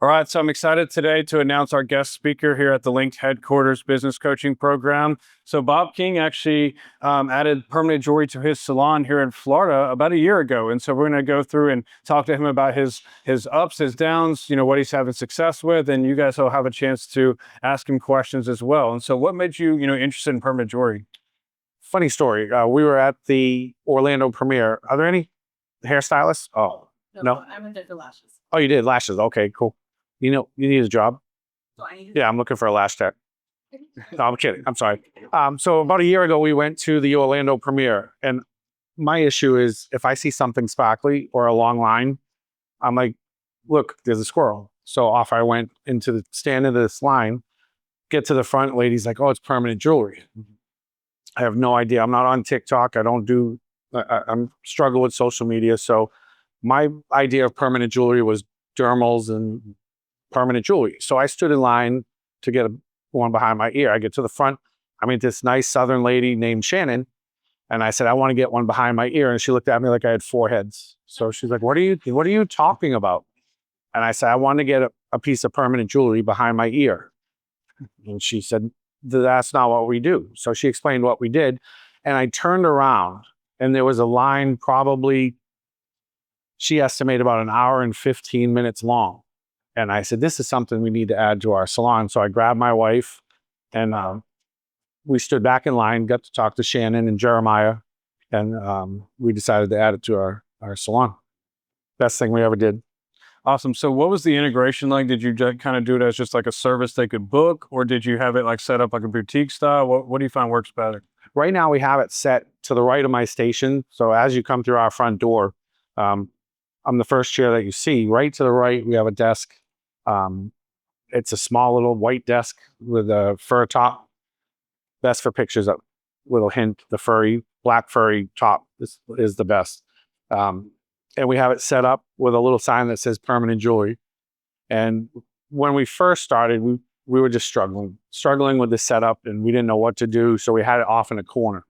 All right, so I'm excited today to announce our guest speaker here at the Linked Headquarters Business Coaching Program. So Bob King actually added permanent jewelry to his salon here in Florida about a year ago. And so we're going to go through and talk to him about his ups, his downs, what he's having success with. And you guys will have a chance to ask him questions as well. And so what made you, interested in permanent jewelry? Funny story. We were at the Orlando premiere. Are there any hairstylists? Oh, no. I went to lashes. Oh, you did lashes. Okay, cool. You need a job. So I need Yeah, I'm looking for a lash tech. No, I'm kidding. I'm sorry. So about a year ago, we went to the Orlando premiere, and my issue is if I see something sparkly or a long line, I'm like, look, there's a squirrel. So off I went stand into this line, get to the front. Lady's like, oh, it's permanent jewelry. I have no idea. I'm not on TikTok. I'm struggle with social media. So my idea of permanent jewelry was dermals and permanent jewelry. So I stood in line to get one behind my ear. I get to the front. I meet this nice Southern lady named Shannon. And I said, I want to get one behind my ear. And she looked at me like I had 4 heads. So she's like, what are you talking about? And I said, I want to get a piece of permanent jewelry behind my ear. And she said, that's not what we do. So she explained what we did. And I turned around and there was a line probably, she estimated about an hour and 15 minutes long. And I said, this is something we need to add to our salon. So I grabbed my wife and we stood back in line, got to talk to Shannon and Jeremiah. And we decided to add it to our salon. Best thing we ever did. Awesome. So what was the integration like? Did you kind of do it as just like a service they could book, or did you have it like set up like a boutique style? What do you find works better? Right now we have it set to the right of my station. So as you come through our front door, I'm the first chair that you see. Right to the right, we have a desk. It's a small little white desk with a fur top. Best for pictures. A little hint, the black furry top is the best. And we have it set up with a little sign that says permanent jewelry. And when we first started, we were just struggling with the setup, and we didn't know what to do. So we had it off in a corner.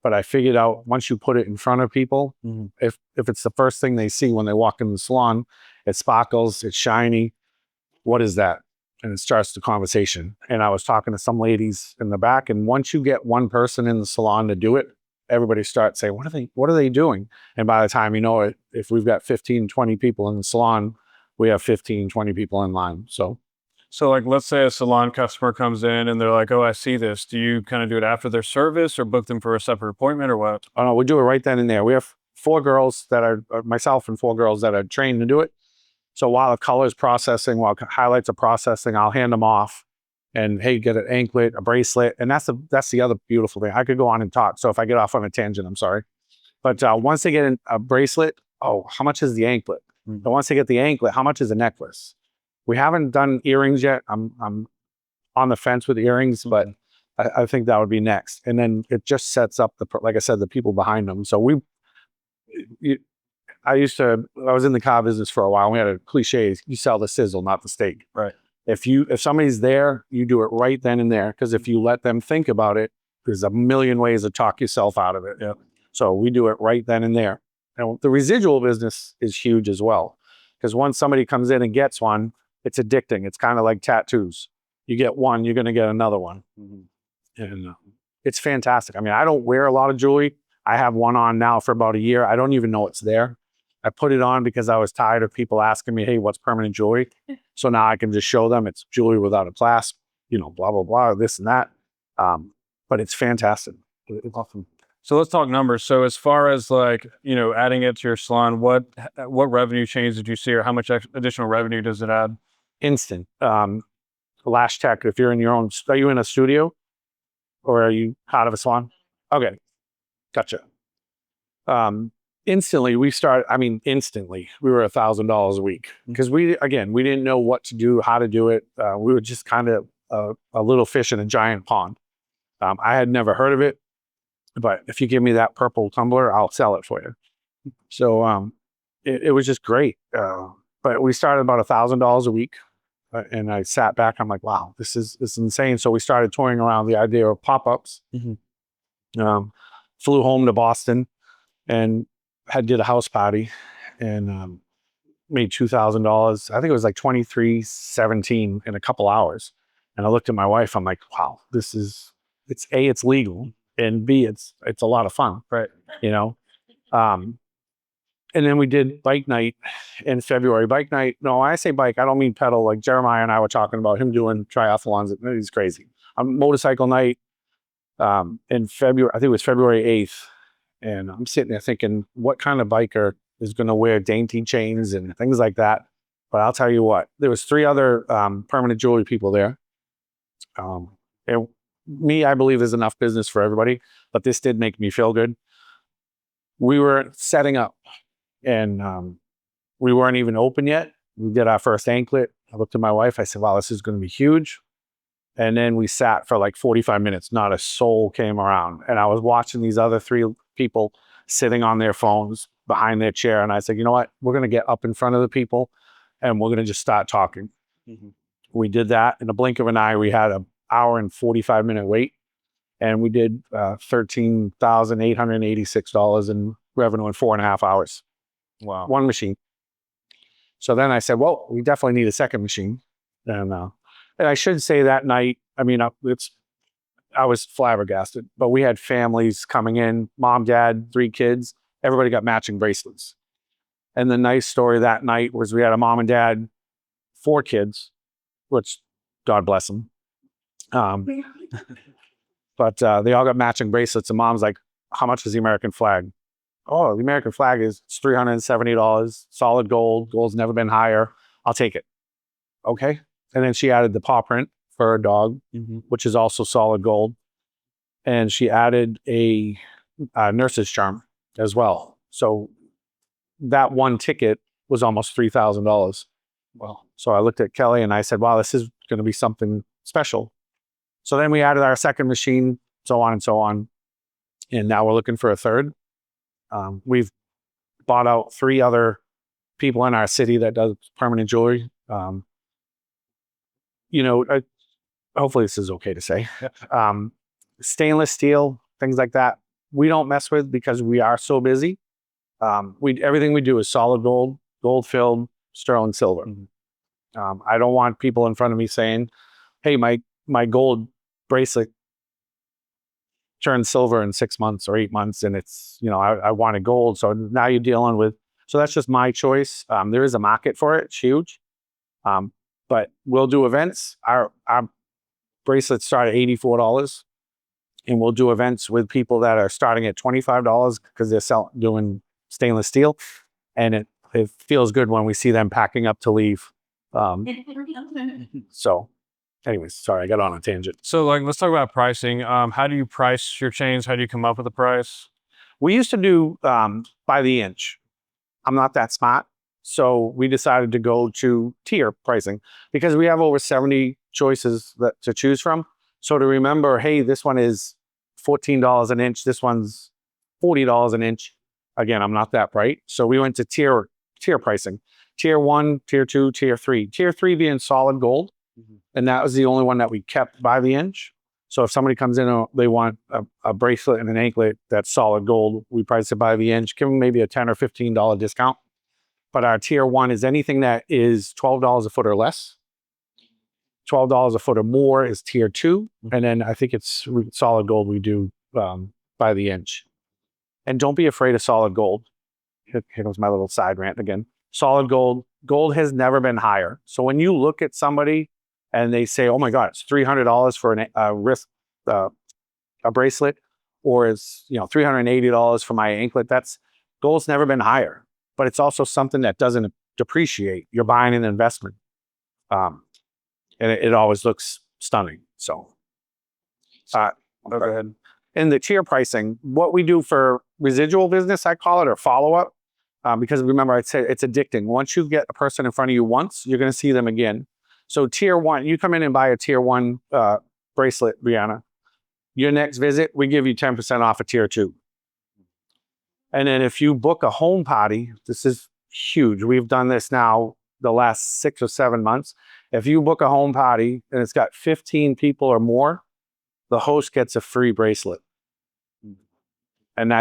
But I figured out once you put it in front of people, if it's the first thing they see when they walk in the salon, it sparkles, it's shiny. What is that? And it starts the conversation. And I was talking to some ladies in the back, and once you get one person in the salon to do it, everybody starts saying, what are they doing? And by the time you know it, if we've got 15, 20 people in the salon, we have 15, 20 people in line. So like, let's say a salon customer comes in and they're like, oh, I see this. Do you kind of do it after their service or book them for a separate appointment or what? Oh no, we do it right then and there. We have 4 girls that are, myself and 4 girls that are trained to do it. So while the color is processing, while highlights are processing, I'll hand them off and, hey, get an anklet, a bracelet. And that's the other beautiful thing. I could go on and talk. So if I get off on a tangent, I'm sorry. But once they get a bracelet, oh, how much is the anklet? And once they get the anklet, how much is a necklace? We haven't done earrings yet. I'm on the fence with earrings, but I think that would be next. And then it just sets up like I said, the people behind them. So I was in the car business for a while. We had a cliche: you sell the sizzle, not the steak. Right. If somebody's there, you do it right then and there. Because if you let them think about it, there's a million ways to talk yourself out of it. Yeah. So we do it right then and there. And the residual business is huge as well. Because once somebody comes in and gets one, it's addicting. It's kind of like tattoos. You get one, you're going to get another one. And it's fantastic. I mean, I don't wear a lot of jewelry. I have one on now for about a year. I don't even know it's there. I put it on because I was tired of people asking me, hey, what's permanent jewelry? So now I can just show them it's jewelry without a clasp, blah, blah, blah, this and that. But it's fantastic. It's awesome. So let's talk numbers. So as far as like, adding it to your salon, what revenue change did you see, or how much additional revenue does it add? Instant. Lash tech, if you're in your own, are you in a studio or are you out of a salon? Okay. Gotcha. Instantly, we were $1,000 a week because we didn't know what to do, how to do it. We were just kind of a little fish in a giant pond. I had never heard of it, but if you give me that purple tumbler, I'll sell it for you. So it was just great. But we started about $1,000 a week. And I sat back, I'm like, wow, this is insane. So we started touring around the idea of pop-ups. Flew home to Boston and did a house party. And made $2,000. I think it was like 2317 in a couple hours. And I looked at my wife. I'm like, wow, it's A, it's legal, and B, it's a lot of fun, Right. you know. Um, and then we did bike night in February. Bike night. No, when I say bike, I don't mean pedal. Like Jeremiah and I were talking about him doing triathlons. He's crazy. Motorcycle night in February. I think it was February 8th. And I'm sitting there thinking, what kind of biker is going to wear dainty chains and things like that? But I'll tell you what, there was 3 other permanent jewelry people there. And me, I believe there's enough business for everybody, but this did make me feel good. We were setting up, and we weren't even open yet. We did our first anklet. I looked at my wife. I said, wow, this is going to be huge. And then we sat for like 45 minutes. Not a soul came around. And I was watching these other 3 people sitting on their phones behind their chair. And I said, you know what? We're going to get up in front of the people and we're going to just start talking. Mm-hmm. We did that. In a blink of an eye, we had an hour and 45-minute wait. And we did $13,886 in revenue in 4.5 hours. Wow. One machine. So then I said, well, we definitely need a second machine. And I should say that night, I mean, I was flabbergasted, but we had families coming in, mom, dad, 3 kids, everybody got matching bracelets. And the nice story that night was we had a mom and dad, 4 kids, which God bless them. But they all got matching bracelets, and mom's like, how much is the American flag? Oh, the American flag it's $370, solid gold. Gold's never been higher. I'll take it. Okay. And then she added the paw print for her dog, which is also solid gold. And she added a nurse's charm as well. So that one ticket was almost $3,000. Well, so I looked at Kelly and I said, wow, this is going to be something special. So then we added our second machine, so on and so on. And now we're looking for a third. We've bought out 3 other people in our city that does permanent jewelry. Hopefully this is okay to say. Stainless steel, things like that, we don't mess with because we are so busy. Everything we do is solid gold, gold filled, sterling silver. I don't want people in front of me saying, hey, my gold bracelet turned silver in 6 months or 8 months, and it's, I wanted gold. So now you're dealing with, so that's just my choice. There is a market for it. It's huge. But we'll do events. Our bracelets start at $84, and we'll do events with people that are starting at $25 because they're doing stainless steel, and it feels good when we see them packing up to leave. So, anyways, sorry, I got on a tangent. So let's talk about pricing. How do you price your chains? How do you come up with the price? We used to do by the inch. I'm not that smart. So we decided to go to tier pricing because we have over 70 choices to choose from. So to remember, hey, this one is $14 an inch. This one's $40 an inch. Again, I'm not that bright. So we went to tier pricing. Tier 1, tier 2, tier 3. Tier 3 being solid gold. And that was the only one that we kept by the inch. So if somebody comes in and they want a bracelet and an anklet that's solid gold, we price it by the inch, give them maybe a $10 or $15 discount. But our tier 1 is anything that is $12 a foot or less. $12 a foot or more is tier 2. And then I think it's solid gold we do by the inch. And don't be afraid of solid gold. Here goes my little side rant again. Solid gold. Gold has never been higher. So when you look at somebody and they say, oh my God, it's $300 for a bracelet, or it's $380 for my anklet, gold's never been higher. But it's also something that doesn't depreciate. You're buying an investment. And it always looks stunning. So go ahead. In the tier pricing, what we do for residual business, I call it, or follow-up, because remember, I'd say it's addicting. Once you get a person in front of you once, you're going to see them again. So tier 1, you come in and buy a tier 1 bracelet, Brianna. Your next visit, we give you 10% off a tier 2. And then if you book a home party, this is huge. We've done this now the last 6 or 7 months. If you book a home party and it's got 15 people or more, the host gets a free bracelet. And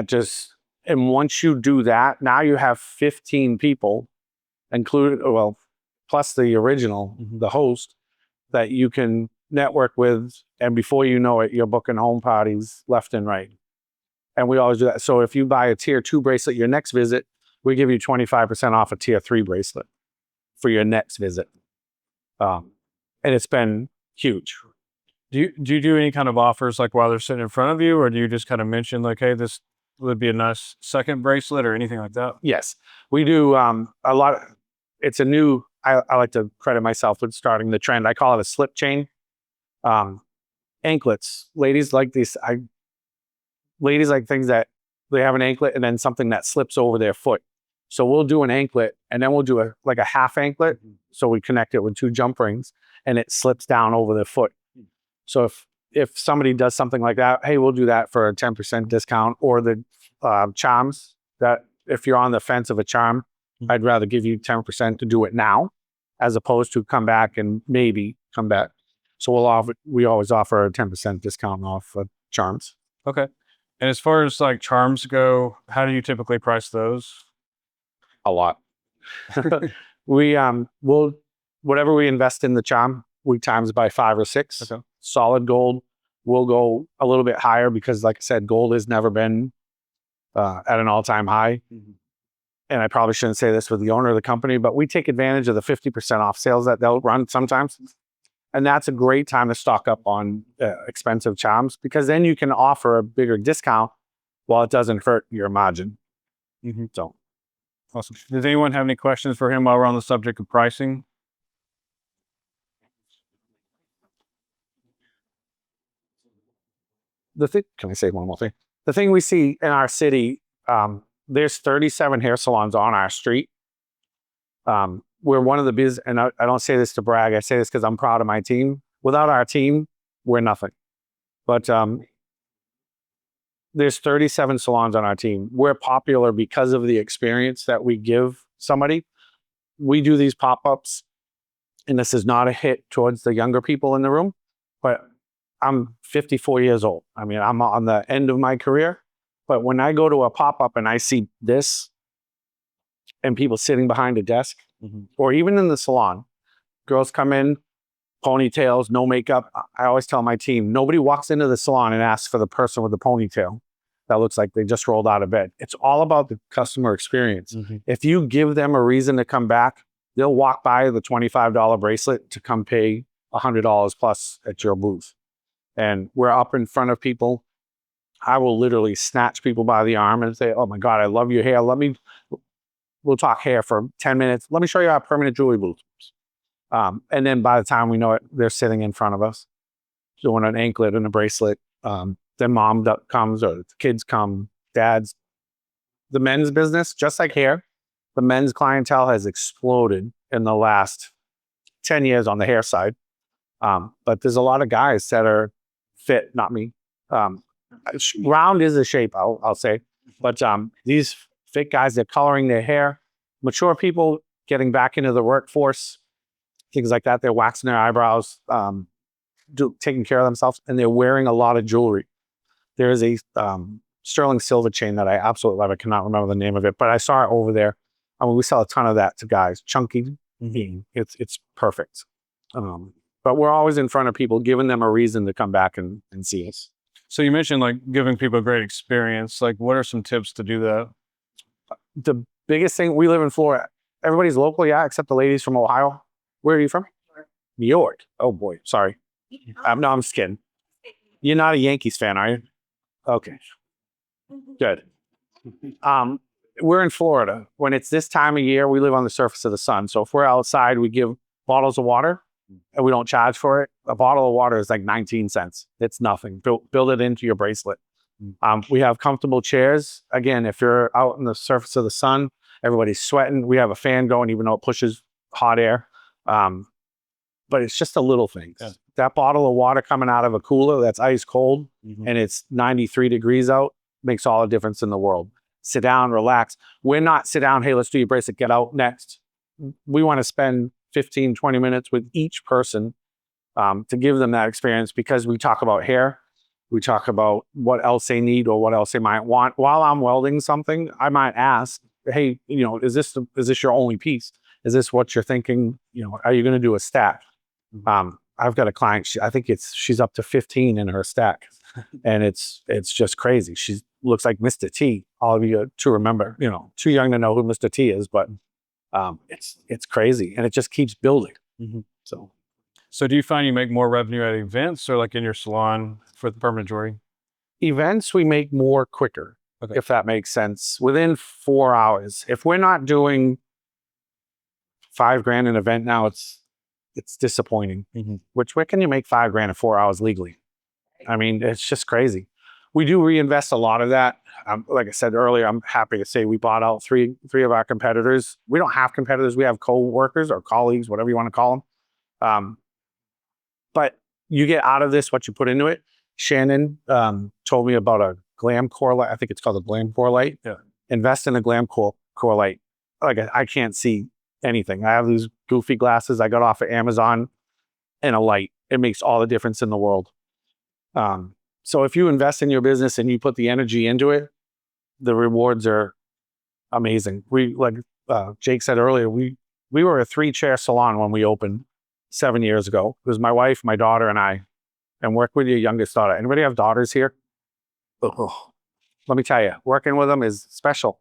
once you do that, now you have 15 people plus the original, the host, that you can network with. And before you know it, you're booking home parties left and right. And we always do that. So if you buy a tier 2 bracelet, your next visit, we give you 25% off a tier 3 bracelet for your next visit. And it's been huge. Do you do any kind of offers like while they're sitting in front of you, or do you just kind of mention like, hey, this would be a nice second bracelet or anything like that? Yes, we do a lot. It's a new, I like to credit myself with starting the trend. I call it a slip chain. Anklets. Ladies like these. Ladies like things that they have an anklet and then something that slips over their foot. So we'll do an anklet and then we'll do a half anklet. So we connect it with 2 jump rings and it slips down over their foot. So if somebody does something like that, hey, we'll do that for a 10% discount. Or the charms, that if you're on the fence of a charm, I'd rather give you 10% to do it now, as opposed to come back and maybe come back. So we always offer a 10% discount off charms. Okay. And as far as like charms go, how do you typically price those? A lot. We'll whatever we invest in the charm, we times by 5 or 6. Okay. Solid gold, we'll go a little bit higher because, like I said, gold has never been at an all-time high. And I probably shouldn't say this with the owner of the company, but we take advantage of the 50% off sales that they'll run sometimes. And that's a great time to stock up on expensive charms, because then you can offer a bigger discount while it doesn't hurt your margin. So, awesome. Does anyone have any questions for him while we're on the subject of pricing? Can I say one more thing? The thing we see in our city, there's 37 hair salons on our street. We're one of the business, and I don't say this to brag, I say this because I'm proud of my team. Without our team, we're nothing. But there's 37 salons on our team. We're popular because of the experience that we give somebody. We do these pop-ups, and this is not a hit towards the younger people in the room, but I'm 54 years old. I mean, I'm on the end of my career. But when I go to a pop-up and I see this and people sitting behind a desk, or even in the salon, girls come in, ponytails, no makeup. I always tell my team, nobody walks into the salon and asks for the person with the ponytail that looks like they just rolled out of bed. It's all about the customer experience. If you give them a reason to come back, they'll walk by the $25 bracelet to come pay $100 plus at your booth. And we're up in front of people. I will literally snatch people by the arm and say, oh my God, I love your hair. We'll talk hair for 10 minutes. Let me show you our permanent jewelry booth. And then by the time we know it, they're sitting in front of us, doing an anklet and a bracelet. Then mom comes, or the kids come, dads. The men's business, just like hair, the men's clientele has exploded in the last 10 years on the hair side. But there's a lot of guys that are fit, not me. Round is a shape, I'll say. But these fit guys, they're coloring their hair. Mature people getting back into the workforce, things like that. They're waxing their eyebrows, taking care of themselves, and they're wearing a lot of jewelry. There is a sterling silver chain that I absolutely love. I cannot remember the name of it, but I saw it over there. I mean, we sell a ton of that to guys. Chunky, it's perfect. But we're always in front of people, giving them a reason to come back and see us. So you mentioned like giving people a great experience. Like, what are some tips to do that? The biggest thing, we live in Florida. Everybody's local, yeah, except the ladies from Ohio. Where are you from? New York. Oh boy, sorry. No, I'm just kidding. You're not a Yankees fan, are you? Okay, good. We're in Florida. When it's this time of year, we live on the surface of the sun. So if we're outside, we give bottles of water and we don't charge for it. A bottle of water is like 19 cents. It's nothing. Build it into your bracelet. We have comfortable chairs. Again, if you're out on the surface of the sun, everybody's sweating. We have a fan going, even though it pushes hot air. But it's just a little thing. Yeah. That bottle of water coming out of a cooler that's ice cold and it's 93 degrees out makes all the difference in the world. Sit down, relax. We're not sit down, hey, let's do your bracelet, get out next. We want to spend 15, 20 minutes with each person to give them that experience, because we talk about hair. We talk about what else they need or what else they might want. While I'm welding something, I might ask, hey, is this your only piece? Is this what you're thinking? Are you going to do a stack? I've got a client. I think she's up to 15 in her stack, and it's just crazy. She looks like Mr. T. All of you to remember, too young to know who Mr. T is, but it's crazy, and it just keeps building. So do you find you make more revenue at events or like in your salon for the permanent jewelry? Events we make more quicker, Okay. if that makes sense. Within 4 hours. If we're not doing $5,000 an event now, it's disappointing. Where can you make $5,000 in 4 hours legally? I mean, it's just crazy. We do reinvest a lot of that. Like I said earlier, I'm happy to say we bought out three of our competitors. We don't have competitors. We have co-workers or colleagues, whatever you want to call them. But you get out of this what you put into it. Shannon told me about a glam core light. I think it's called a glam core light. Yeah. Invest in a glam core light. Like I can't see anything. I have these goofy glasses I got off of Amazon, and a light. It makes all the difference in the world. So if you invest in your business and you put the energy into it, the rewards are amazing. We, like Jake said earlier, we were a 3-chair salon when we opened 7 years ago. It was my wife, my daughter, and I, and work with your youngest daughter. Anybody have daughters here? Oh, let me tell you, working with them is special.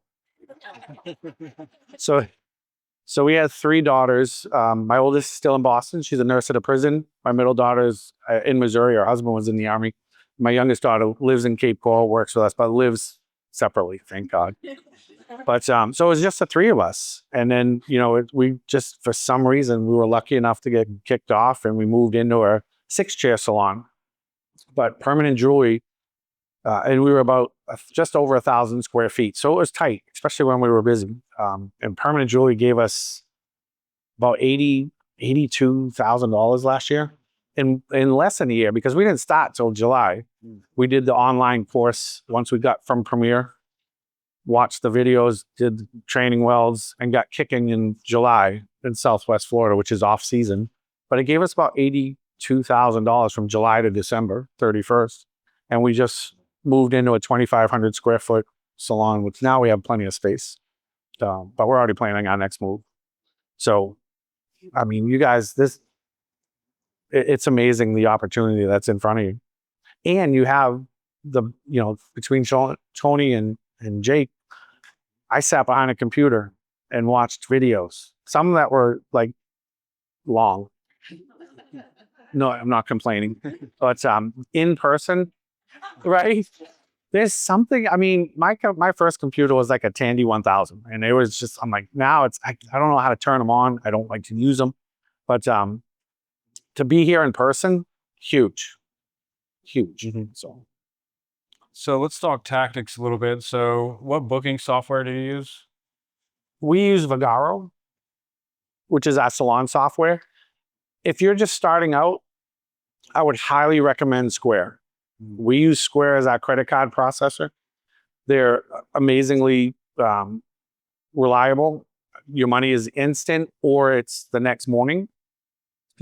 So we had 3 daughters. My oldest is still in Boston. She's a nurse at a prison. My middle daughter's in Missouri. Her husband was in the Army. My youngest daughter lives in Cape Coral, works with us, but lives separately, thank God. But so it was just the 3 of us. And then, we just, for some reason, we were lucky enough to get kicked off, and we moved into a 6-chair salon. But permanent jewelry, and we were about just over 1,000 square feet. So it was tight, especially when we were busy. And permanent jewelry gave us about $82,000 last year in less than a year, because we didn't start till July. We did the online course once we got from Premier, watched the videos, did training welds, and got kicking in July in Southwest Florida, which is off season. But it gave us about $82,000 from July to December 31st. And we just moved into a 2,500 square foot salon, which now we have plenty of space. But we're already planning our next move. So, I mean, you guys, it's amazing the opportunity that's in front of you. And you have between Tony and Jake, I sat behind a computer and watched videos. Some that were like long. No, I'm not complaining. But in person, right? There's something, I mean, my first computer was like a Tandy 1000, and it was just, I'm like, now I don't know how to turn them on. I don't like to use them. But to be here in person, huge. So let's talk tactics a little bit. So what booking software do you use? We use Vagaro, which is our salon software. If you're just starting out, I would highly recommend Square. We use Square as our credit card processor. They're amazingly reliable. Your money is instant, or it's the next morning.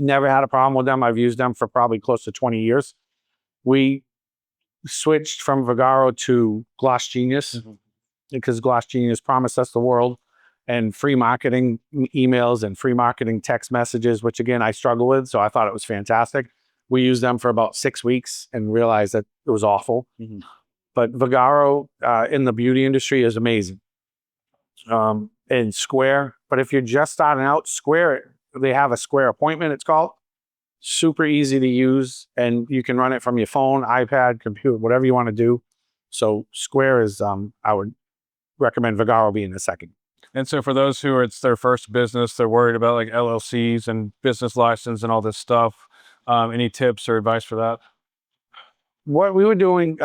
Never had a problem with them. I've used them for probably close to 20 years. We switched from Vagaro to Gloss Genius because Gloss Genius promised us the world and free marketing emails and free marketing text messages, which again, I struggle with. So I thought it was fantastic. We used them for about 6 weeks and realized that it was awful. But Vagaro in the beauty industry is amazing. And Square, but if you're just starting out, Square, they have a Square appointment, it's called. Super easy to use, and you can run it from your phone, iPad, computer, whatever you want to do. So Square is, I would recommend Vagaro being the second. And so for those who it's their first business, they're worried about like LLCs and business license and all this stuff. Any tips or advice for that? What we were doing,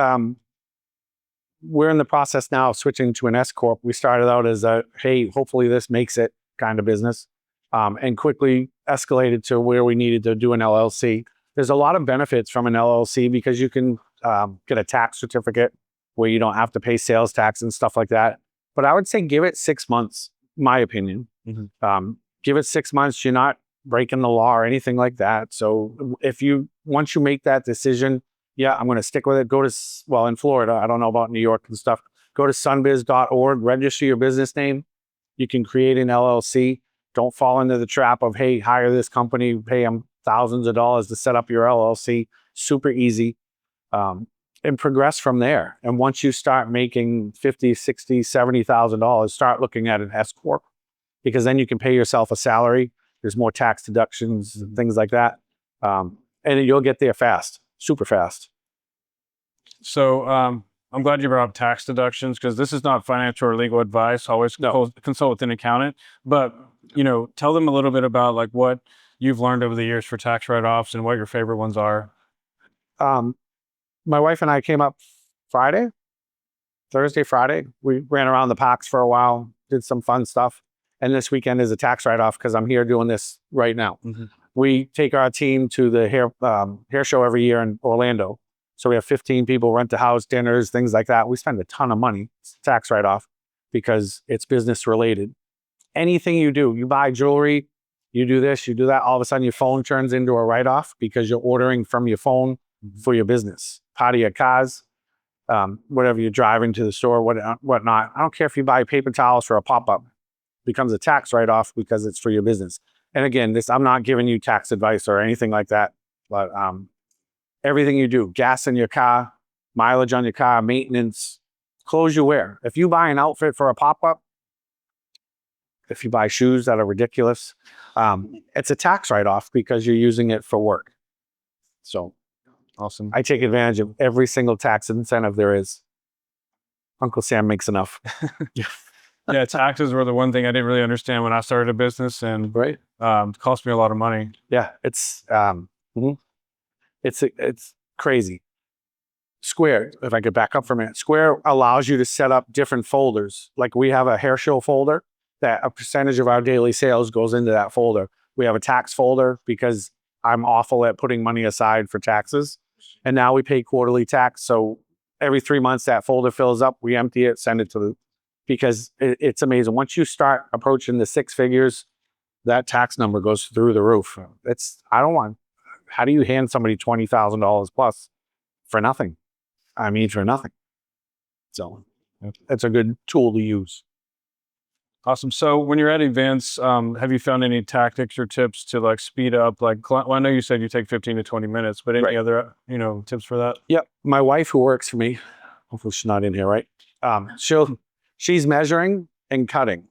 we're in the process now of switching to an S Corp. We started out as a, hey, hopefully this makes it kind of business, and quickly escalated to where we needed to do an LLC. There's a lot of benefits from an LLC because you can get a tax certificate where you don't have to pay sales tax and stuff like that. But I would say give it 6 months, my opinion. Give it 6 months. You're not breaking the law or anything like that. So once you make that decision, yeah, I'm going to stick with it. Go to, well, in Florida, I don't know about New York and stuff. Go to sunbiz.org, register your business name. You can create an LLC. Don't fall into the trap of, hey, hire this company, pay them thousands of dollars to set up your LLC. Super easy. And progress from there. And once you start making $50,000, $60,000, $70,000, start looking at an S corp, because then you can pay yourself a salary. There's more tax deductions and things like that, and you'll get there fast, super fast. So I'm glad you brought up tax deductions, because this is not financial or legal advice. Always consult with an accountant. But tell them a little bit about like what you've learned over the years for tax write-offs and what your favorite ones are. My wife and I came up Thursday, Friday. We ran around the parks for a while, did some fun stuff. And this weekend is a tax write-off because I'm here doing this right now. Mm-hmm. We take our team to the hair show every year in Orlando. So we have 15 people, rent a house, dinners, things like that. We spend a ton of money. It's a tax write-off because it's business related. Anything you do, you buy jewelry, you do this, you do that, all of a sudden your phone turns into a write-off because you're ordering from your phone for your business. Part of your cars, whatever you're driving to the store, whatnot. I don't care if you buy paper towels for a pop-up. Becomes a tax write-off because it's for your business. And again, I'm not giving you tax advice or anything like that, but everything you do, gas in your car, mileage on your car, maintenance, clothes you wear. If you buy an outfit for a pop-up, if you buy shoes that are ridiculous, it's a tax write-off because you're using it for work. So awesome. I take advantage of every single tax incentive there is. Uncle Sam makes enough. Yeah, taxes were the one thing I didn't really understand when I started a business, and right, it cost me a lot of money. Yeah, it's crazy. Square, if I could back up for a minute, Square allows you to set up different folders. Like we have a hair show folder that a percentage of our daily sales goes into that folder. We have a tax folder because I'm awful at putting money aside for taxes. And now we pay quarterly tax. So every 3 months that folder fills up, we empty it, send it to because it's amazing. Once you start approaching the six figures, that tax number goes through the roof. How do you hand somebody $20,000 plus for nothing? I mean, for nothing. So it's a good tool to use. Awesome. So when you're at events, have you found any tactics or tips to like speed up? Well, I know you said you take 15 to 20 minutes, but any other, tips for that? Yep. My wife, who works for me, hopefully she's not in here, right? She's measuring and cutting.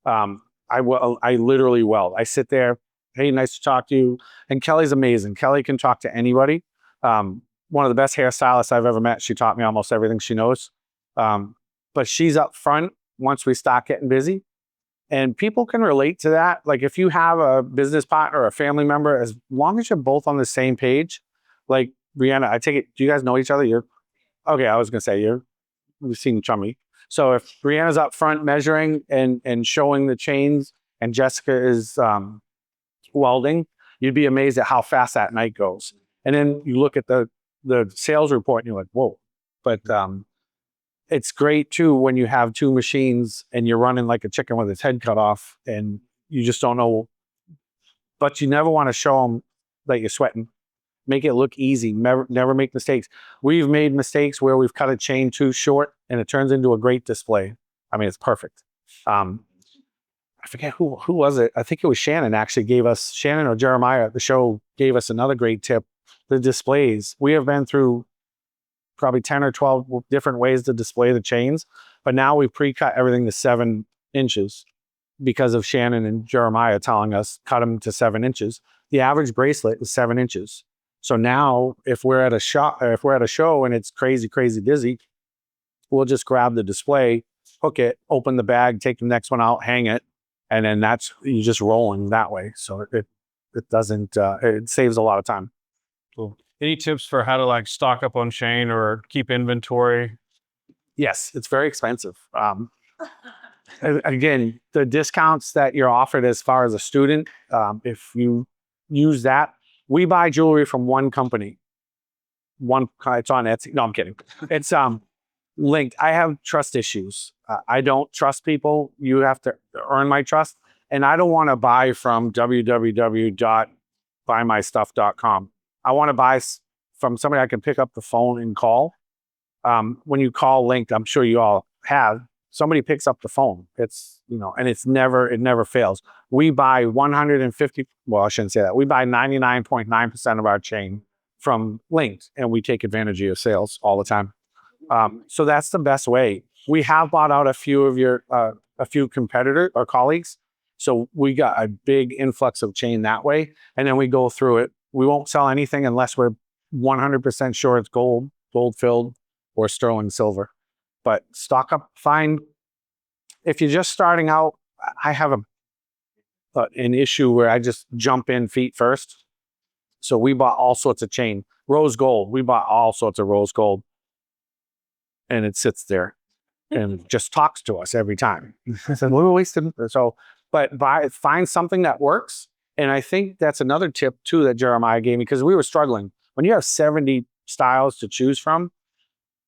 I literally weld. I sit there. Hey, nice to talk to you. And Kelly's amazing. Kelly can talk to anybody. One of the best hairstylists I've ever met. She taught me almost everything she knows. But she's up front once we start getting busy. And people can relate to that. Like if you have a business partner or a family member, as long as you're both on the same page, like Brianna, I take it, do you guys know each other? Okay, I was going to say we've seen Chummy. So if Brianna's up front measuring and showing the chains and Jessica is welding, you'd be amazed at how fast that night goes. And then you look at the sales report and you're like, whoa. But it's great too when you have two machines and you're running like a chicken with its head cut off and you just don't know. But you never want to show them that you're sweating. Make it look easy. Never make mistakes. We've made mistakes where we've cut a chain too short and it turns into a great display. I mean, it's perfect. I forget who was it. I think it was Shannon actually Shannon or Jeremiah at the show gave us another great tip. The displays. We have been through probably 10 or 12 different ways to display the chains, but now we pre-cut everything to 7 inches because of Shannon and Jeremiah telling us cut them to 7 inches. The average bracelet is 7 inches. So now if we're at a show and it's crazy, crazy busy, we'll just grab the display, hook it, open the bag, take the next one out, hang it. And then you're just rolling that way. So it saves a lot of time. Cool. Any tips for how to like stock up on chain or keep inventory? Yes, it's very expensive. Again, the discounts that you're offered as far as a student, if you use that, we buy jewelry from one company. It's on Etsy. No, I'm kidding. It's linked. I have trust issues. I don't trust people. You have to earn my trust. And I don't want to buy from www.buymystuff.com. I want to buy from somebody I can pick up the phone and call. When you call linked, I'm sure you all have, somebody picks up the phone. It's, and it never fails. We buy 150, well, I shouldn't say that. We buy 99.9% of our chain from linked, and we take advantage of your sales all the time. So that's the best way. We have bought out a few competitors or colleagues. So we got a big influx of chain that way. And then we go through it. We won't sell anything unless we're 100% sure it's gold filled, or sterling silver. But stock up, if you're just starting out, I have an issue where I just jump in feet first. So we bought all sorts of chain. Rose gold. We bought all sorts of rose gold. And it sits there and just talks to us every time. I said, we're wasting. So, but find something that works. And I think that's another tip too that Jeremiah gave me, because we were struggling. When you have 70 styles to choose from,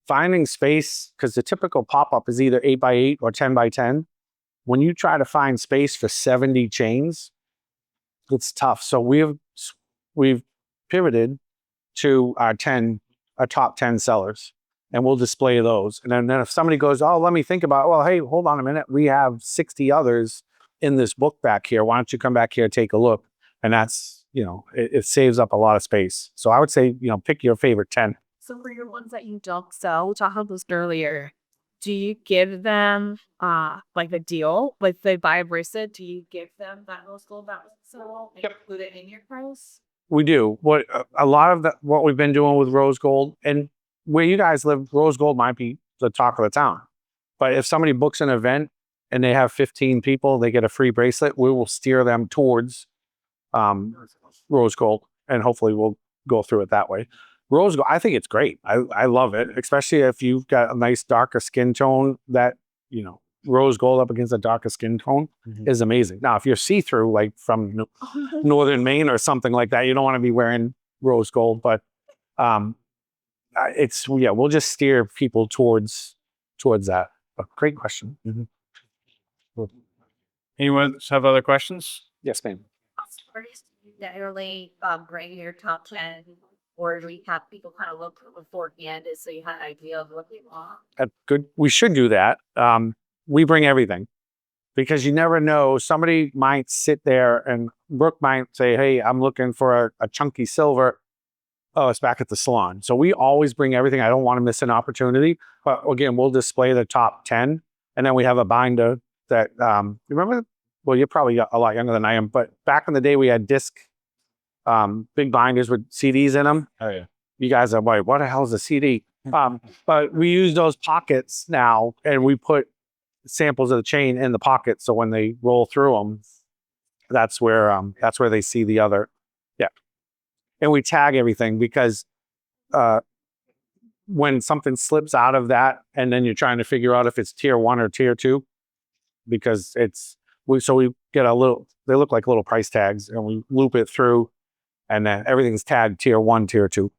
finding space, because the typical pop-up is either 8x8 or 10x10. When you try to find space for 70 chains, it's tough. So we've pivoted to our top 10 sellers, and we'll display those. And then if somebody goes, oh, let me think about it. Well, hey, hold on a minute. We have 60 others in this book back here. Why don't you come back here and take a look? And that's, it saves up a lot of space. So I would say, pick your favorite 10. So for your ones that you don't sell, which I had this earlier, do you give them like a deal? Like they buy a bracelet, do you give them that rose gold that was sold and include it in your price? We do. A lot of what we've been doing with rose gold, and where you guys live, rose gold might be the talk of the town. But if somebody books an event and they have 15 people, they get a free bracelet, we will steer them towards rose gold, and hopefully we'll go through it that way. Rose gold, I think it's great. I love it, especially if you've got a nice darker skin tone. That, rose gold up against a darker skin tone is amazing. Now, if you're see-through, like from northern Maine or something like that, you don't want to be wearing rose gold. But we'll just steer people towards that. But great question. Anyone have other questions? Yes, ma'am. Generally bring your top 10, or do we have people kind of look beforehand so you have an idea of what they want? Good. We should do that. We bring everything, because you never know. Somebody might sit there and Brooke might say, hey, I'm looking for a chunky silver. Oh, it's back at the salon. So we always bring everything. I don't want to miss an opportunity. But again, we'll display the top 10. And then we have a binder that, remember? Well, you're probably a lot younger than I am. But back in the day, we had big binders with CDs in them. Oh, yeah. You guys are like, what the hell is a CD? But we use those pockets now, and we put samples of the chain in the pocket. So when they roll through them, that's where they see the other. Yeah. And we tag everything, because when something slips out of that, and then you're trying to figure out if it's tier 1 or tier 2, because we get they look like little price tags, and we loop it through, and then everything's tagged tier 1, tier 2.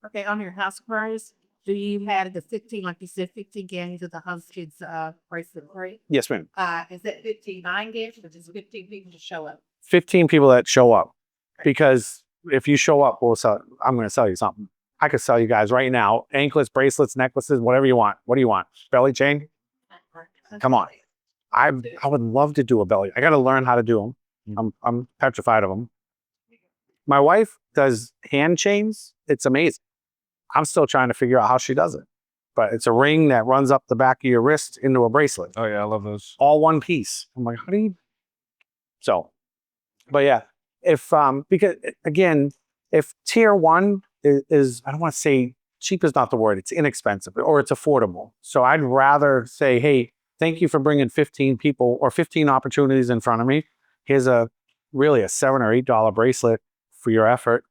Okay, on your house price, do you have the 15, like you said, 15 games of the Huskins bracelet, right? Yes, ma'am. Is that 15 games, or just 15 people to show up? 15 people that show up, because if you show up, I'm going to sell you something. I could sell you guys right now anklets, bracelets, necklaces, whatever you want. What do you want? Belly chain? Come on. I would love to do a belly. I got to learn how to do them. I'm petrified of them. My wife does hand chains. It's amazing. I'm still trying to figure out how she does it. But it's a ring that runs up the back of your wrist into a bracelet. Oh, yeah. I love those. All one piece. I'm like, how do you? So, but yeah, because again, if tier 1 is, I don't want to say cheap is not the word, it's inexpensive, or it's affordable. So I'd rather say, hey, thank you for bringing 15 people or 15 opportunities in front of me. Here's really a $7 or $8 bracelet for your effort.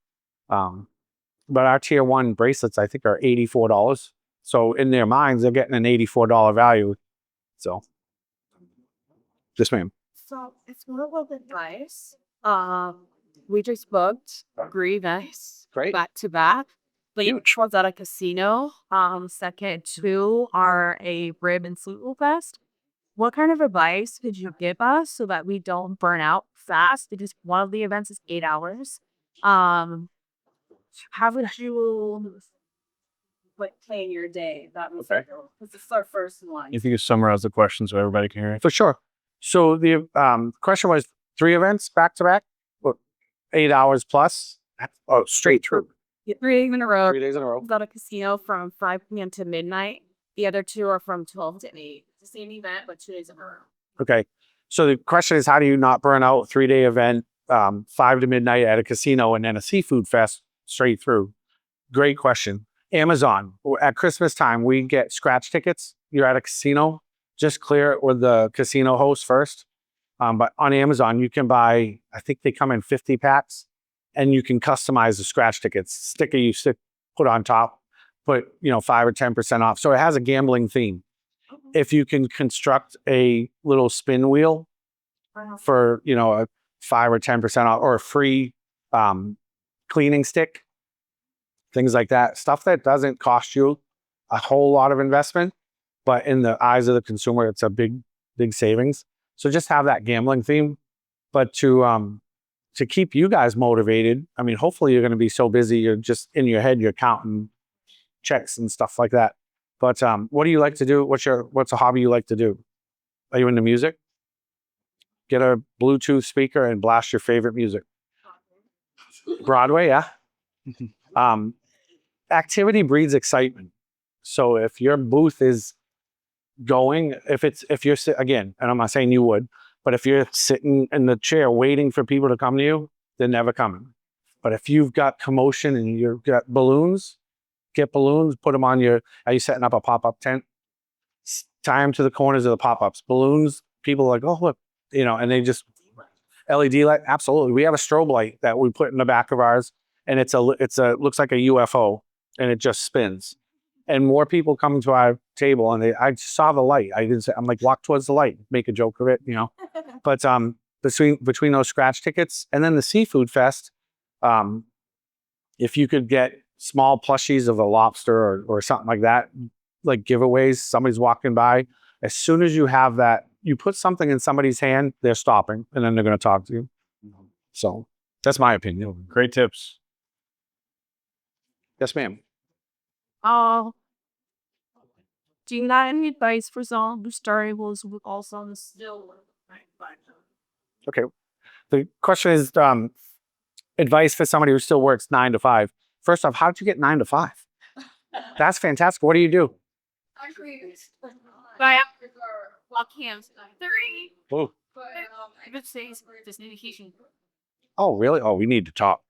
But our tier 1 bracelets, I think, are $84. So in their minds, they're getting an $84 value. So, yes, ma'am. So it's more of advice. We just booked 3 events Great. back to back. Like each one's at a casino. Second 2 are a rib and seafood fest. What kind of advice could you give us so that we don't burn out fast? Because one of the events is 8 hours. How would you like plan your day. That was Okay. because it's our first one. If you could summarize the question so everybody can hear it. For sure. So the question was 3 events back to back, or 8 hours plus, straight through. 3 days in a row. 3 days in a row. At a casino from 5 p.m. to midnight. The other 2 are from 12 to 8. It's the same event, but 2 days in a row. Okay. So the question is, how do you not burn out? 3-day event, 5 to midnight at a casino, and then a seafood fest straight through. Great question. Amazon. At Christmas time, we get scratch tickets. You're at a casino, just clear it with the casino host first. But on Amazon, you can buy, I think they come in 50 packs, and you can customize the scratch tickets. Sticker you put on top, put 5 or 10% off. So it has a gambling theme. If you can construct a little spin wheel for a 5 or 10% off, or a free cleaning stick, things like that, stuff that doesn't cost you a whole lot of investment, but in the eyes of the consumer, it's a big savings. So just have that gambling theme. But to keep you guys motivated, I mean, hopefully you're going to be so busy, you're just in your head, you're counting checks and stuff like that. But what do you like to do? What's a hobby you like to do? Are you into music? Get a Bluetooth speaker and blast your favorite music. Broadway, yeah. Activity breeds excitement. So if your booth is going, if you're again, and I'm not saying you would, but if you're sitting in the chair waiting for people to come to you, they're never coming. But if you've got commotion and you've got balloons, get balloons, put them on are you setting up a pop-up tent? Tie them to the corners of the pop-ups. Balloons, people are like, oh, look, and they just, LED light, absolutely. We have a strobe light that we put in the back of ours, and it's looks like a UFO, and it just spins. And more people come to our table, and I saw the light. I'm like, walk towards the light, make a joke of it, But between those scratch tickets and then the seafood fest, if you could get small plushies of a lobster or something like that, like giveaways, somebody's walking by. As soon as you have that, you put something in somebody's hand, they're stopping, and then they're going to talk to you. So that's my opinion. Great tips. Yes, ma'am. Do you have any advice for someone who started was also on the still? Okay. The question is advice for somebody who still works 9 to 5. First off, how did you get 9 to 5? That's fantastic. What do you do? I have to walk hands 3. Oh. If it says this indication. Oh, really? Oh, we need to talk.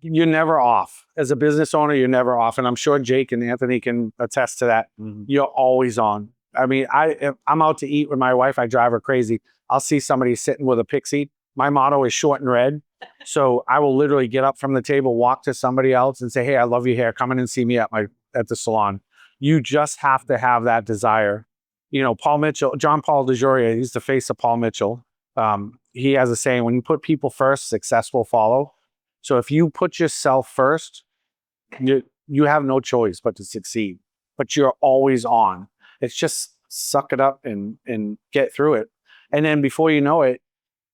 You're never off. As a business owner, you're never off. And I'm sure Jake and Anthony can attest to that. Mm-hmm. You're always on. I mean, if I'm out to eat with my wife, I drive her crazy. I'll see somebody sitting with a pixie. My motto is short and red. So I will literally get up from the table, walk to somebody else and say, hey, I love your hair. Come in and see me at the salon. You just have to have that desire. Paul Mitchell, John Paul DeJoria, he's the face of Paul Mitchell. He has a saying, when you put people first, success will follow. So if you put yourself first, you have no choice but to succeed. But you're always on. It's just suck it up and get through it. And then before you know it,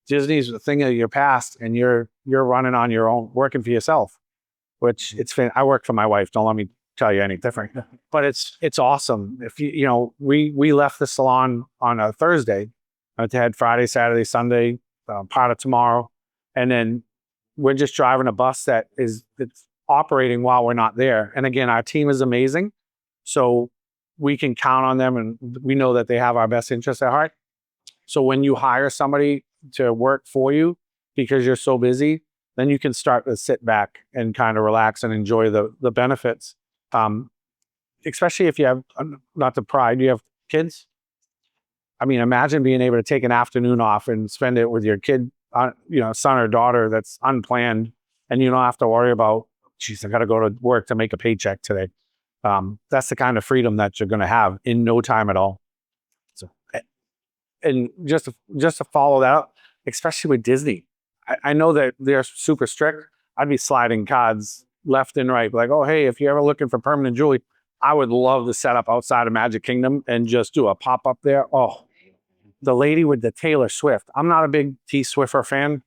Disney's a thing of your past, and you're running on your own, working for yourself. Which I work for my wife. Don't let me tell you any different. But it's awesome. If we left the salon on a Thursday. I had Friday, Saturday, Sunday, part of tomorrow, and then we're just driving a bus it's operating while we're not there. And again, our team is amazing, so we can count on them, and we know that they have our best interests at heart. So when you hire somebody to work for you because you're so busy, then you can start to sit back and kind of relax and enjoy the benefits. Especially if you have, not the pride, you have kids. I mean, imagine being able to take an afternoon off and spend it with your kid, son or daughter that's unplanned, and you don't have to worry about, geez, I got to go to work to make a paycheck today. That's the kind of freedom that you're going to have in no time at all. So, and just to follow that up, especially with Disney, I know that they're super strict. I'd be sliding cards left and right, like, oh, hey, if you're ever looking for permanent jewelry, I would love to set up outside of Magic Kingdom and just do a pop-up there. Oh, the lady with the Taylor Swift. I'm not a big T Swiffer fan.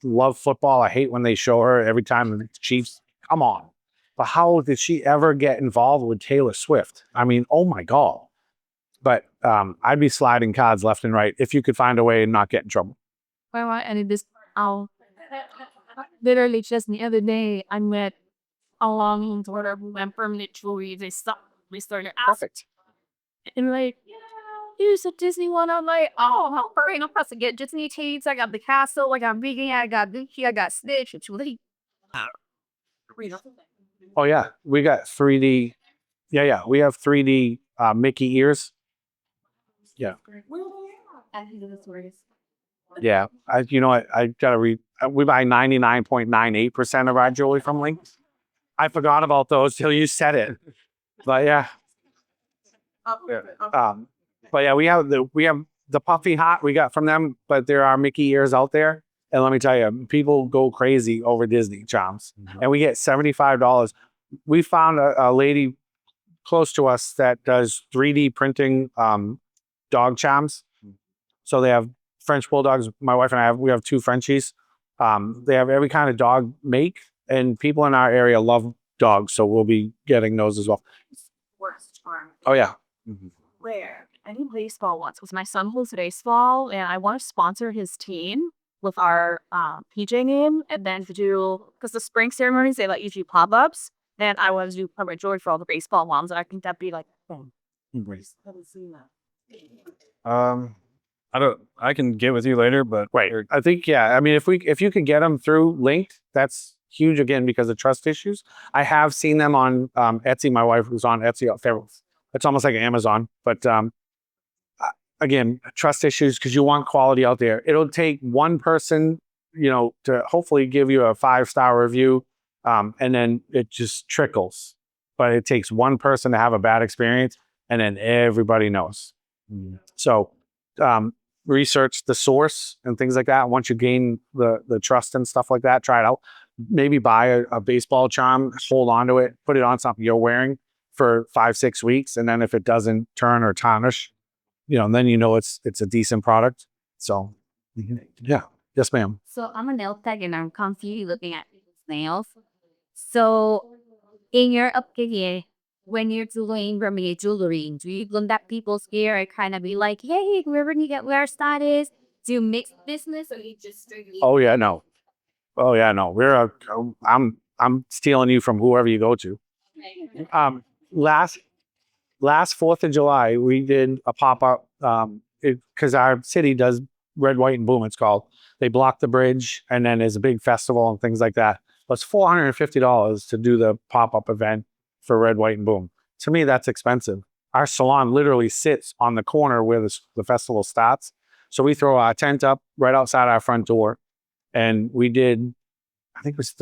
love football. I hate when they show her every time the Chiefs. Come on. But how did she ever get involved with Taylor Swift? I mean, oh my God. But I'd be sliding cards left and right if you could find a way and not get in trouble. Well, and this, literally just the other day, I met along sort of went permanent jewelry. We started asking, Perfect. and like, yeah, here's a Disney one. I'm like, oh, how great! I'm supposed to get Disney tapes. I got the castle. I got Vegan. I got Gucci. I got Stitch. It's really. Oh yeah, we got 3D. Yeah, we have 3D Mickey ears. Yeah. Yeah, you know what? I gotta read. We buy 99.98% of our jewelry from Link. I forgot about those till you said it. But yeah, but yeah, we have the puffy hat we got from them, but there are Mickey ears out there, and let me tell you, people go crazy over Disney charms, and we get $75. We found a lady close to us that does 3D printing dog charms. So they have French bulldogs. My wife and we have 2 Frenchies. They have every kind of dog make, and people in our area love dogs, so we'll be getting those as well. Worst charm. Oh yeah. Where? I did baseball once. Was my son plays baseball, and I want to sponsor his team with our PJ name, and then to do because the spring ceremonies they let you do pop ups, and I want to do permanent jewelry for all the baseball moms, and I think that'd be like fun. Haven't seen that. I can get with you later, but Right. I think, yeah. I mean, if you could get them through Linked, that's huge again because of trust issues. I have seen them on Etsy. My wife was on Etsy. It's almost like Amazon, but again, trust issues because you want quality out there. It'll take one person, to hopefully give you a 5-star review, and then it just trickles. But it takes one person to have a bad experience, and then everybody knows. So research the source and things like that. Once you gain the trust and stuff like that, try it out. Maybe buy a baseball charm, hold on to it, put it on something you're wearing for 5-6 weeks. And then if it doesn't turn or tarnish, then it's a decent product. So yeah. Yes, ma'am. So I'm a nail tech and I'm constantly looking at people's nails. So in your opinion, when you're doing permanent jewelry, do you look at people's hair and kind of be like, hey, wherever you get where status? Do you mix business or you just strictly? Oh yeah, no. I'm stealing you from whoever you go to. Last 4th of July, we did a pop-up because our city does Red, White, and Boom, it's called. They block the bridge, and then there's a big festival and things like that. But it's $450 to do the pop-up event for Red, White, and Boom. To me, that's expensive. Our salon literally sits on the corner where the festival starts. So we throw our tent up right outside our front door, and we did, I think it was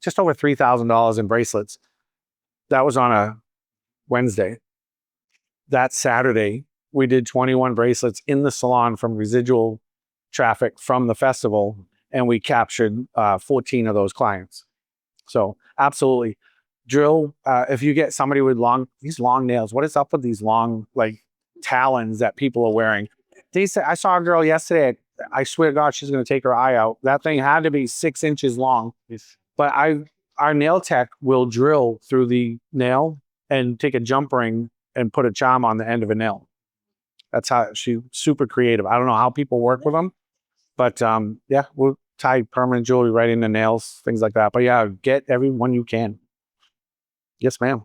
just over $3,000 in bracelets. That was on a Wednesday. That Saturday, we did 21 bracelets in the salon from residual traffic from the festival, and we captured 14 of those clients. So absolutely. Drill, if you get somebody with these long nails, what is up with these long talons that people are wearing? They said, I saw a girl yesterday, I swear to God, she's going to take her eye out. That thing had to be 6 inches long. But our nail tech will drill through the nail and take a jump ring and put a charm on the end of a nail. That's how she's super creative. I don't know how people work with them, but yeah, we'll tie permanent jewelry right in the nails, things like that. But yeah, get everyone you can. Yes, ma'am.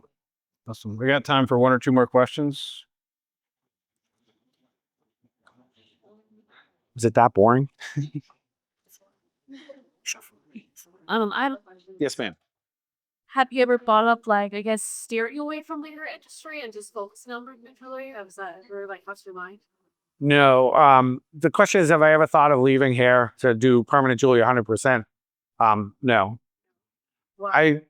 awesome. We got time for 1 or 2 more questions. Is it that boring? I don't. Yes, ma'am. Have you ever thought of steering away from the hair industry and just focusing on permanent jewelry? Has that ever crossed your mind? No. The question is, have I ever thought of leaving hair to do permanent jewelry 100%? No. Why?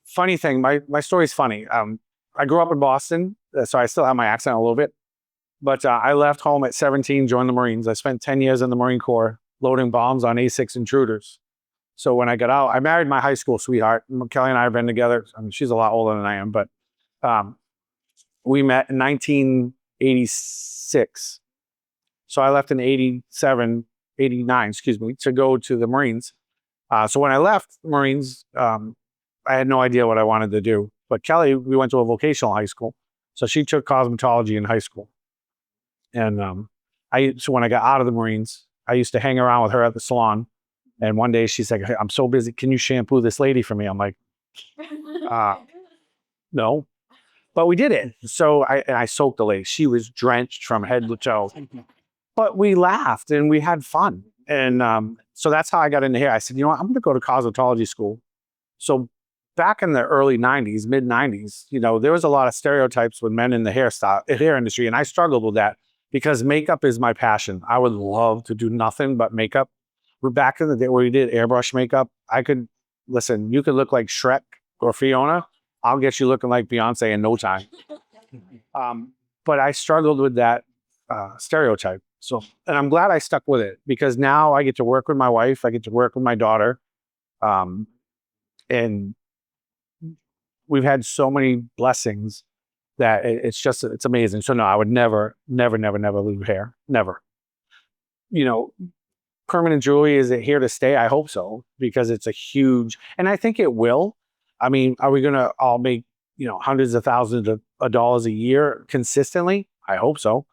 Funny thing, my story's funny. I grew up in Boston, so I still have my accent a little bit. But I left home at 17, joined the Marines. I spent 10 years in the Marine Corps loading bombs on A6 intruders. So when I got out, I married my high school sweetheart. Kelly and I have been together. I mean, she's a lot older than I am, but we met in 1986. So I left in 89, to go to the Marines. So when I left Marines, I had no idea what I wanted to do. But Kelly, we went to a vocational high school. So she took cosmetology in high school. And so when I got out of the Marines, I used to hang around with her at the salon. And one day she's like, hey, I'm so busy. Can you shampoo this lady for me? I'm like, no. But we did it. So I soaked the lady. She was drenched from head to toe. But we laughed and we had fun. And so that's how I got into hair. I said, you know what? I'm going to go to cosmetology school. So back in the early 90s, mid 90s, there was a lot of stereotypes with men in the hair industry. And I struggled with that because makeup is my passion. I would love to do nothing but makeup. We're back in the day where we did airbrush makeup. You could look like Shrek or Fiona. I'll get you looking like Beyonce in no time. But I struggled with that stereotype. So, and I'm glad I stuck with it because now I get to work with my wife. I get to work with my daughter. And we've had so many blessings that it's amazing. So no, I would never leave hair. Never. Permanent jewelry, is it here to stay? I hope so, because it's a huge, and I think it will. I mean, are we going to all make, hundreds of thousands of dollars a year consistently? I hope so.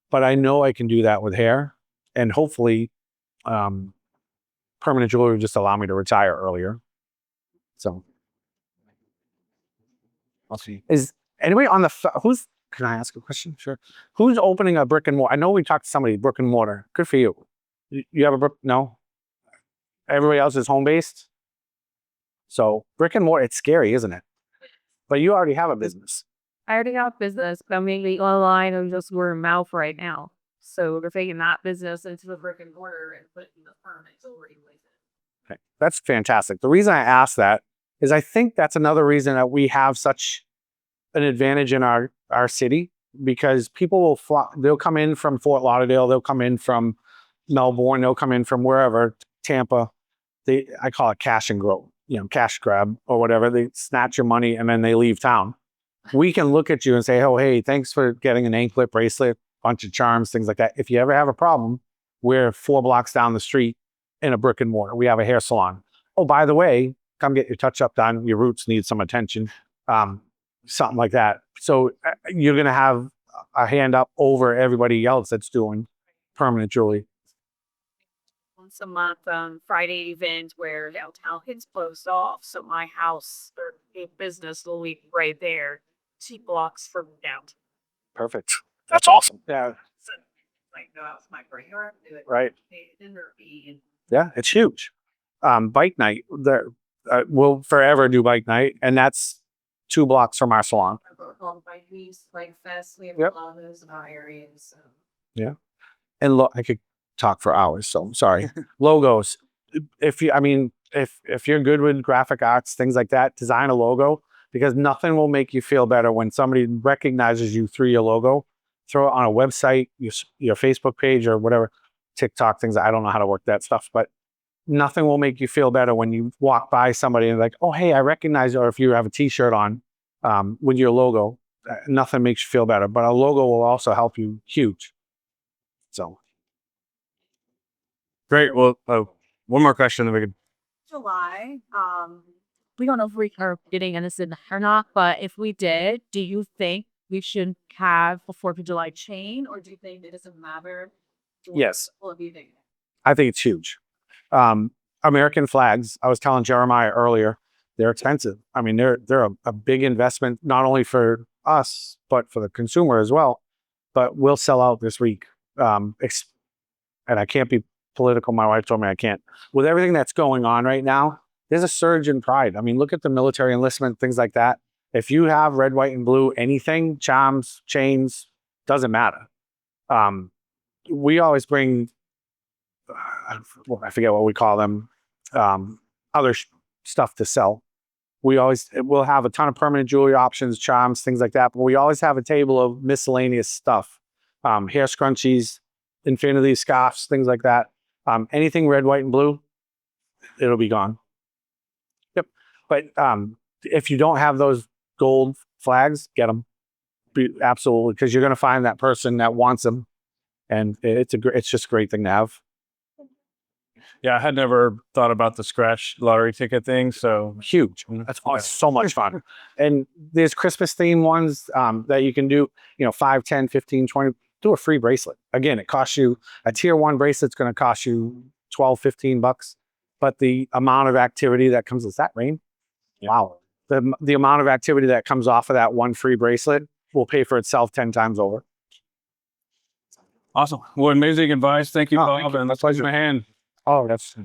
But I know I can do that with hair, and hopefully permanent jewelry will just allow me to retire earlier. So I'll see. Is anybody on can I ask a question? Sure. Who's opening a brick and mortar? I know we talked to somebody, brick and mortar. Good for you. You have a brick? No? Everybody else is home-based? So brick and mortar, it's scary, isn't it? But you already have a business. I already have business, but I'm mainly online and just word of mouth right now. So we're taking that business into the brick and mortar and putting the permanent jewelry with it. Okay. That's fantastic. The reason I asked that is I think that's another reason that we have such an advantage in our city, because people will fly. They'll come in from Fort Lauderdale. They'll come in from Melbourne. They'll come in from wherever, Tampa. I call it cash and grow, cash grab or whatever. They snatch your money and then they leave town. We can look at you and say, oh, hey, thanks for getting an anklet, bracelet, bunch of charms, things like that. If you ever have a problem, we're 4 blocks down the street in a brick and mortar. We have a hair salon. Oh, by the way, come get your touch up done. Your roots need some attention, something like that. So you're going to have a hand up over everybody else that's doing permanent jewelry. Once a month, Friday event where downtown gets closed off. So my house or a business will be right there, 2 blocks from downtown. Perfect. That's awesome. Yeah. So like go out to my backyard, do it. Right. Dinner, eat. Yeah, it's huge. Bike night. We'll forever do bike night, and that's 2 blocks from our salon. Bike weeks, bike fest. We have Yep. a lot of those in our areas. So. Yeah. And I could talk for hours, so I'm sorry. Logos. If you're good with graphic arts, things like that, design a logo, because nothing will make you feel better when somebody recognizes you through your logo. Throw it on a website, your Facebook page or whatever, TikTok things. I don't know how to work that stuff, but nothing will make you feel better when you walk by somebody and like, oh, hey, I recognize you. Or if you have a t-shirt on with your logo, nothing makes you feel better. But a logo will also help you huge. So. Great. Well, one more question that we could. July. We don't know if we are getting innocent or not, but if we did, do you think we should have a 4th of July chain, or do you think it doesn't matter? Yes. What do you think? I think it's huge. American flags, I was telling Jeremiah earlier, they're expensive. I mean, they're a big investment, not only for us, but for the consumer as well. But we'll sell out this week. And I can't be political. My wife told me I can't. With everything that's going on right now, there's a surge in pride. I mean, look at the military enlistment, things like that. If you have red, white, and blue, anything, charms, chains, doesn't matter. We always bring, I forget what we call them, other stuff to sell. We'll have a ton of permanent jewelry options, charms, things like that. But we always have a table of miscellaneous stuff, hair scrunchies, infinity scarves, things like that. Anything red, white, and blue, it'll be gone. Yep. But if you don't have those gold flags, get them. Absolutely, because you're going to find that person that wants them, and it's just a great thing to have. Yeah, I had never thought about the scratch lottery ticket thing. So Huge. That's so much fun. And there's Christmas themed ones that you can do, 5, 10, 15, 20. Do a free bracelet. Again, it costs you a tier 1 bracelet's going to cost you 12, 15 bucks. But the amount of activity that comes with that, Rain? Yeah. Wow. The amount of activity that comes off of that one free bracelet will pay for itself 10 times over. Awesome. Well, amazing advice. Thank you, Oh, Bob. thank you. And My let's give pleasure. him a hand. Oh, that's